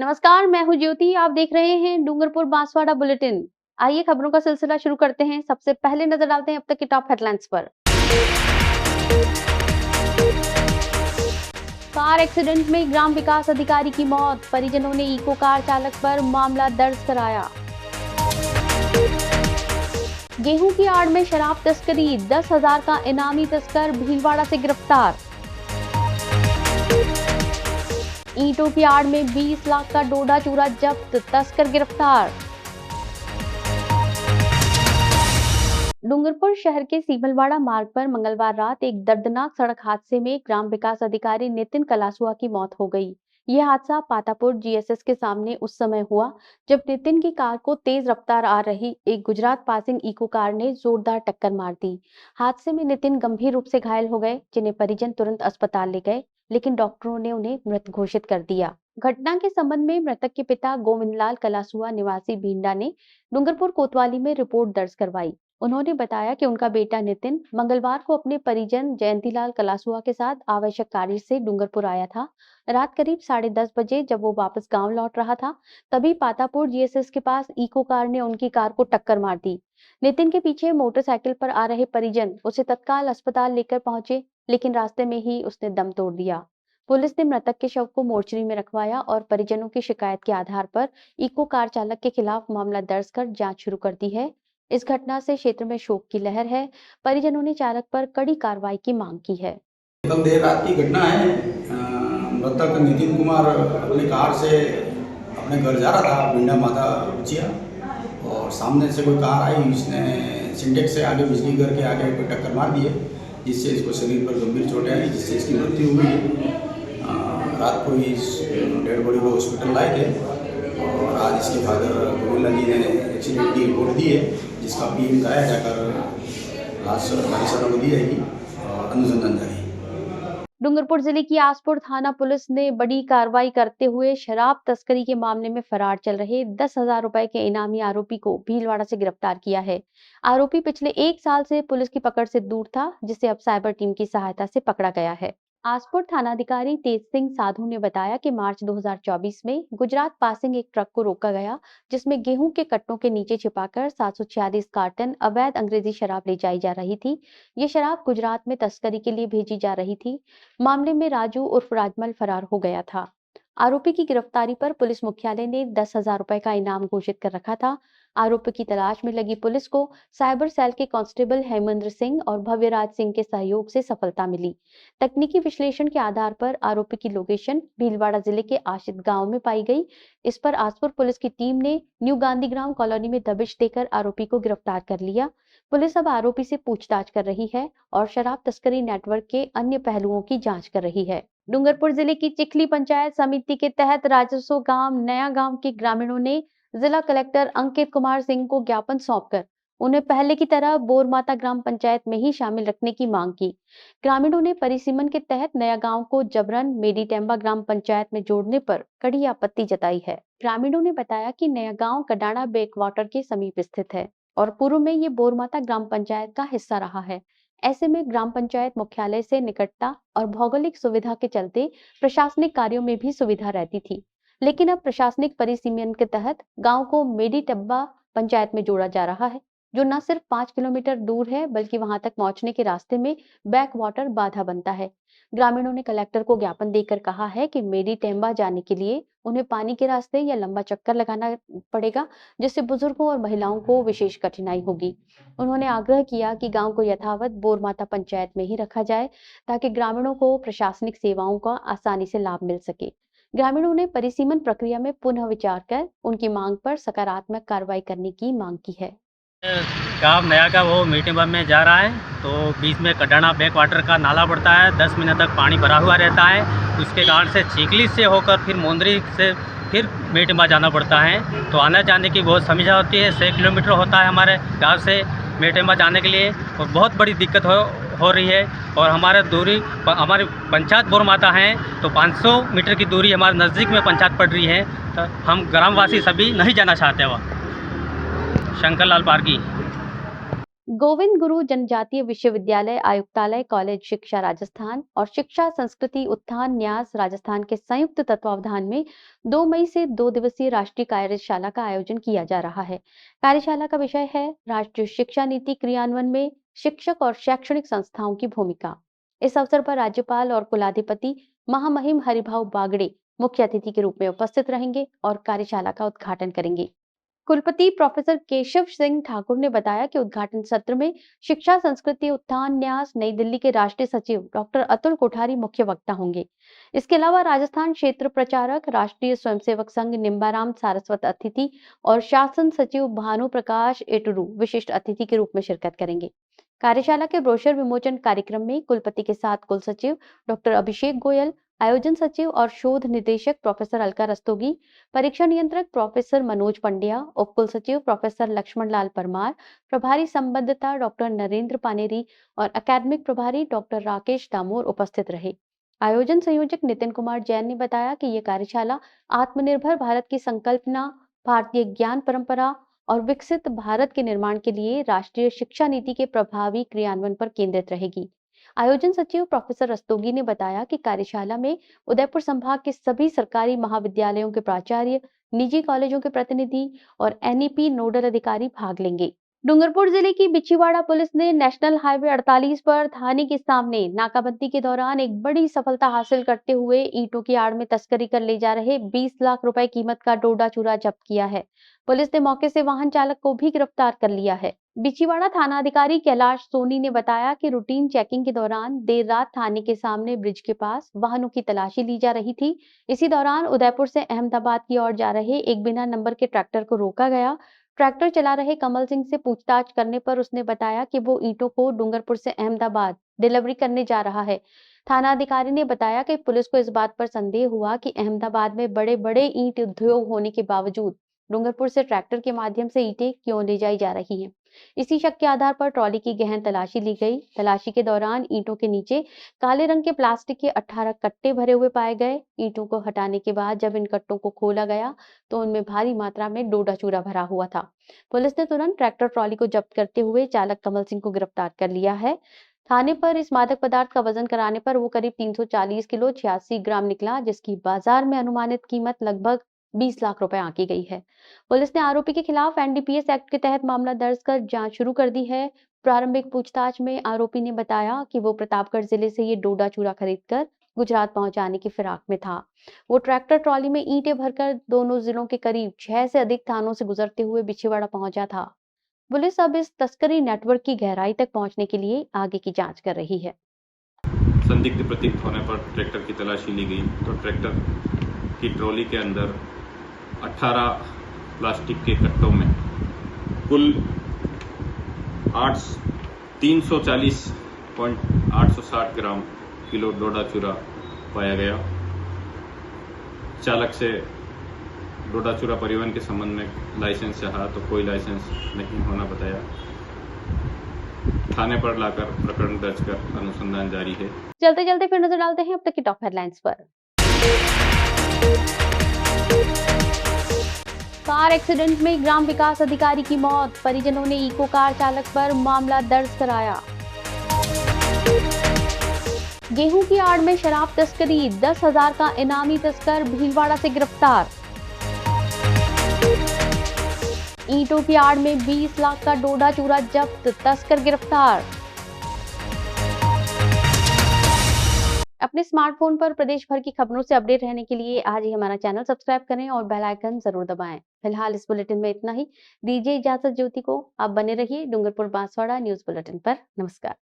नमस्कार, मैं हूँ ज्योति। आप देख रहे हैं डूंगरपुर बांसवाड़ा बुलेटिन। आइए खबरों का सिलसिला शुरू करते हैं। सबसे पहले नजर डालते हैं अब तक की टॉप हेडलाइंस पर। कार एक्सीडेंट में ग्राम विकास अधिकारी की मौत, परिजनों ने इको कार चालक पर मामला दर्ज कराया। गेहूं की आड़ में शराब तस्करी, 10,000 का इनामी तस्कर भीलवाड़ा से गिरफ्तार। ईंटों की आड़ में 20 लाख का डोडा चूरा जब्त, तस्कर गिरफ्तार। डूंगरपुर शहर के सीमलवाड़ा मार्ग पर मंगलवार रात एक दर्दनाक सड़क हादसे में ग्राम विकास अधिकारी नितिन कलासुआ की मौत हो गई। यह हादसा पातापुर जीएसएस के सामने उस समय हुआ जब नितिन की कार को तेज रफ्तार आ रही एक गुजरात पासिंग इको कार ने जोरदार टक्कर मार दी। हादसे में नितिन गंभीर रूप से घायल हो गए, जिन्हें परिजन तुरंत अस्पताल ले गए, लेकिन डॉक्टरों ने उन्हें मृत घोषित कर दिया। घटना के संबंध में मृतक के पिता गोविंदलाल कलासुआ निवासी भींडा ने डूंगरपुर कोतवाली में रिपोर्ट दर्ज करवाई। उन्होंने बताया कि उनका बेटा नितिन मंगलवार को अपने परिजन जयंतीलाल कलासुआ के साथ आवश्यक कार्य से डूंगरपुर आया था। रात करीब 10:30 बजे जब वो वापस गांव लौट रहा था, तभी पातापुर जीएसएस के पास इको कार ने उनकी कार को टक्कर मार दी। नितिन के पीछे मोटरसाइकिल पर आ रहे परिजन उसे तत्काल अस्पताल लेकर पहुंचे, लेकिन रास्ते में ही उसने दम तोड़ दिया। पुलिस ने मृतक के शव को मोर्चरी में रखवाया और परिजनों की शिकायत के आधार पर इको कार चालक के खिलाफ मामला दर्ज कर जांच शुरू कर दी है। इस घटना से क्षेत्र में शोक की लहर है। परिजनों ने चालक पर कड़ी कार्रवाई की मांग की है। कल देर रात की घटना है। मृतक नितिन कुमार अपने कार से अपने घर जा रहा था, बिंडा माता रुचिया, और सामने से कोई कार आई, उसने सिंटेक्स से आगे बिजली घर के आगे कोई टक्कर मार दी है, जिससे इसको शरीर पर गंभीर चोटें आई, जिससे इसकी मृत्यु हुई। रात को ही डेड बॉडी को हॉस्पिटल लाए थे और आज इसके फादर गोविंदलाल जी ने एक्सीडेंट की रिपोर्ट दी है, जिसका पीएम कराया जाकर लाश परिसरों को दी जाएगी और अनुसंधान जारी। डूंगरपुर जिले की आसपुर थाना पुलिस ने बड़ी कार्रवाई करते हुए शराब तस्करी के मामले में फरार चल रहे 10,000 रुपए के इनामी आरोपी को भीलवाड़ा से गिरफ्तार किया है। आरोपी पिछले 1 साल से पुलिस की पकड़ से दूर था, जिसे अब साइबर टीम की सहायता से पकड़ा गया है। आसपुर थानाधिकारी तेज सिंह साधु ने बताया कि मार्च 2024 में गुजरात पासिंग एक ट्रक को रोका गया, जिसमें गेहूं के कट्टों के नीचे छिपाकर 746 कार्टन अवैध अंग्रेजी शराब ले जाई जा रही थी। ये शराब गुजरात में तस्करी के लिए भेजी जा रही थी। मामले में राजू उर्फ राजमल फरार हो गया था। आरोपी की गिरफ्तारी पर पुलिस मुख्यालय ने 10,000 रुपए का इनाम घोषित कर रखा था। आरोपी की तलाश में लगी पुलिस को साइबर सेल के कांस्टेबल हेमंद्र सिंह और भव्यराज सिंह के सहयोग से सफलता मिली। तकनीकी विश्लेषण के आधार पर आरोपी की लोकेशन भीलवाड़ा जिले के आशित गांव में पाई गई। इस पर आसपुर पुलिस की टीम ने न्यू गांधीग्राम कॉलोनी में दबिश देकर आरोपी को गिरफ्तार कर लिया। पुलिस अब आरोपी से पूछताछ कर रही है और शराब तस्करी नेटवर्क के अन्य पहलुओं की जांच कर रही है। डूंगरपुर जिले की चिखली पंचायत समिति के तहत राजस्व गांव नया गांव के ग्रामीणों ने जिला कलेक्टर अंकित कुमार सिंह को ज्ञापन सौंपकर उन्हें पहले की तरह बोरमाता ग्राम पंचायत में ही शामिल रखने की मांग की। ग्रामीणों ने परिसीमन के तहत नया गांव को जबरन मेडीटेम्बा ग्राम पंचायत में जोड़ने पर कड़ी आपत्ति जताई है। ग्रामीणों ने बताया कि नया गांव कडाणा बैकवाटर के समीप स्थित है और पूर्व में ये बोरमाता ग्राम पंचायत का हिस्सा रहा है। ऐसे में ग्राम पंचायत मुख्यालय से निकटता और भौगोलिक सुविधा के चलते प्रशासनिक कार्यों में भी सुविधा रहती थी, लेकिन अब प्रशासनिक परिसीमन के तहत गांव को मेडीटेम्बा पंचायत में जोड़ा जा रहा है, जो न सिर्फ 5 किलोमीटर दूर है, बल्कि वहां तक पहुंचने के रास्ते में बैक वाटर बाधा बनता है। ग्रामीणों ने कलेक्टर को ज्ञापन देकर कहा है कि मेडीटेम्बा जाने के लिए उन्हें पानी के रास्ते या लंबा चक्कर लगाना पड़ेगा, जिससे बुजुर्गों और महिलाओं को विशेष कठिनाई होगी। उन्होंने आग्रह किया कि गांव को यथावत बोरमाता पंचायत में ही रखा जाए, ताकि ग्रामीणों को प्रशासनिक सेवाओं का आसानी से लाभ मिल सके। ग्रामीणों ने परिसीमन प्रक्रिया में पुनः विचार कर उनकी मांग पर सकारात्मक कार्रवाई करने की मांग की है। गाँव नया का वो मीटिंग में जा रहा है, तो बीच में कडाणा बैक वाटर का नाला पड़ता है। 10 मिनट तक पानी भरा हुआ रहता है। उसके कारण से चिखली से होकर फिर मोंदरी से फिर मेटिम्बा जाना पड़ता है। तो आने जाने की बहुत समस्या होती है। 6 किलोमीटर होता है हमारे गांव से मेटिम्बा जाने के लिए, और बहुत बड़ी दिक्कत हो रही है। और हमारे हमारी पंचायत बोरमाता है, तो 500 मीटर की दूरी हमारे नज़दीक में पंचायत पड़ रही है। तो हम ग्रामवासी सभी नहीं जाना चाहते। वह शंकर लाल पारगी। गोविंद गुरु जनजातीय विश्वविद्यालय आयुक्तालय कॉलेज शिक्षा राजस्थान और शिक्षा संस्कृति उत्थान न्यास राजस्थान के संयुक्त तत्वावधान में 2 मई से 2 दिवसीय राष्ट्रीय कार्यशाला का आयोजन किया जा रहा है। कार्यशाला का विषय है राष्ट्रीय शिक्षा नीति क्रियान्वयन में शिक्षक और शैक्षणिक संस्थाओं की भूमिका। इस अवसर पर राज्यपाल और कुलाधिपति महामहिम हरिभाऊ बागड़े मुख्य अतिथि के रूप में उपस्थित रहेंगे और कार्यशाला का उद्घाटन करेंगे। कुलपति प्रोफेसर केशव सिंह ठाकुर ने बताया कि उद्घाटन सत्र में शिक्षा संस्कृति उत्थान न्यास नई दिल्ली के राष्ट्रीय सचिव डॉक्टर अतुल कोठारी मुख्य वक्ता होंगे। इसके अलावा राजस्थान क्षेत्र प्रचारक राष्ट्रीय स्वयंसेवक संघ निम्बाराम सारस्वत अतिथि और शासन सचिव भानु प्रकाश एटुरु विशिष्ट अतिथि के रूप में शिरकत करेंगे। कार्यशाला के ब्रोशर विमोचन कार्यक्रम में कुलपति के साथ कुल सचिव डॉक्टर अभिषेक गोयल, आयोजन सचिव और शोध निदेशक प्रोफेसर अलका रस्तोगी, परीक्षा नियंत्रक प्रोफेसर मनोज पंड्या, उप कुल सचिव प्रोफेसर लक्ष्मण लाल परमार, प्रभारी संबद्धता डॉक्टर नरेंद्र पानेरी और अकादमिक प्रभारी डॉक्टर राकेश दामोर उपस्थित रहे। आयोजन संयोजक नितिन कुमार जैन ने बताया कि यह कार्यशाला आत्मनिर्भर भारत की संकल्पना, भारतीय ज्ञान परंपरा और विकसित भारत के निर्माण के लिए राष्ट्रीय शिक्षा नीति के प्रभावी क्रियान्वयन पर केंद्रित रहेगी। आयोजन सचिव प्रोफेसर रस्तोगी ने बताया कि कार्यशाला में उदयपुर संभाग के सभी सरकारी महाविद्यालयों के प्राचार्य, निजी कॉलेजों के प्रतिनिधि और एनईपी नोडल अधिकारी भाग लेंगे। डूंगरपुर जिले की बिछीवाड़ा पुलिस ने नेशनल हाईवे 48 पर थाने के सामने नाकाबंदी के दौरान एक बड़ी सफलता हासिल करते हुए ईंटों की आड़ में तस्करी कर ले जा रहे 20 लाख रुपए कीमत का डोडा चूरा जब्त किया है। पुलिस ने मौके से वाहन चालक को भी गिरफ्तार कर लिया है। बिछीवाड़ा थाना अधिकारी कैलाश सोनी ने बताया कि रूटीन चेकिंग के दौरान देर रात थाने के सामने ब्रिज के पास वाहनों की तलाशी ली जा रही थी। इसी दौरान उदयपुर से अहमदाबाद की ओर जा रहे एक बिना नंबर के ट्रैक्टर को रोका गया। ट्रैक्टर चला रहे कमल सिंह से पूछताछ करने पर उसने बताया कि वो ईंटों को डूंगरपुर से अहमदाबाद डिलीवरी करने जा रहा है। थाना अधिकारी ने बताया कि पुलिस को इस बात पर संदेह हुआ कि अहमदाबाद में बड़े बड़े ईंट उद्योग होने के बावजूद डूंगरपुर से ट्रैक्टर के माध्यम से ईंटें क्यों ले जाई जा रही हैं। इसी शक के आधार पर ट्रॉली की गहन तलाशी ली गई। तलाशी के दौरान ईंटों के नीचे काले रंग के प्लास्टिक के 18 कट्टे भरे हुए पाए गए। ईंटों को हटाने के बाद जब इन कट्टों को खोला गया तो उनमें भारी मात्रा में डोडा चूरा भरा हुआ था। पुलिस ने तुरंत ट्रैक्टर ट्रॉली को जब्त करते हुए चालक कमल सिंह को गिरफ्तार कर लिया है। थाने पर इस मादक पदार्थ का वजन कराने पर वो करीब 340 किलो 86 ग्राम निकला, जिसकी बाजार में अनुमानित कीमत लगभग 20 लाख रुपए आंकी गई है। पुलिस ने आरोपी के खिलाफ एनडीपीएस एक्ट के तहत मामला दर्ज कर जांच शुरू कर दी है। प्रारंभिक पूछताछ में आरोपी ने बताया कि वो प्रतापगढ़ जिले से ये डोडा चूरा खरीदकर गुजरात पहुंचाने की फिराक में था। वो ट्रैक्टर ट्रॉली में ईंटें भरकर दोनों जिलों के करीब 6 से अधिक थानों से गुजरते हुए बिछीवाड़ा पहुंचा था। पुलिस अब इस तस्करी नेटवर्क की गहराई तक पहुंचने के लिए आगे की जांच कर रही है। संदिग्ध प्रतीत होने पर ट्रैक्टर की तलाशी ली गई तो ट्रैक्टर की ट्रॉली के अंदर 18 प्लास्टिक के कट्टों में कुल 340.860 ग्राम किलो डोडा चूरा पाया गया। चालक से डोडा चूरा परिवहन के संबंध में लाइसेंस चाहा तो कोई लाइसेंस नहीं होना बताया। थाने पर लाकर प्रकरण दर्ज कर अनुसंधान जारी है। चलते चलते फिर नजर डालते हैं अब तक की टॉप हेडलाइंस पर। कार एक्सीडेंट में ग्राम विकास अधिकारी की मौत, परिजनों ने इको कार चालक पर मामला दर्ज कराया। गेहूं की आड़ में शराब तस्करी, 10,000 का इनामी तस्कर भीलवाड़ा से गिरफ्तार। ईंटों की आड़ में 20 लाख का डोडा चूरा जब्त, तस्कर गिरफ्तार। अपने स्मार्टफोन पर प्रदेश भर की खबरों से अपडेट रहने के लिए आज ही हमारा चैनल सब्सक्राइब करें और बेल आइकन जरूर दबाएं। फिलहाल इस बुलेटिन में इतना ही। दीजिए इजाजत ज्योति को। आप बने रहिए डूंगरपुर बांसवाड़ा न्यूज बुलेटिन पर। नमस्कार।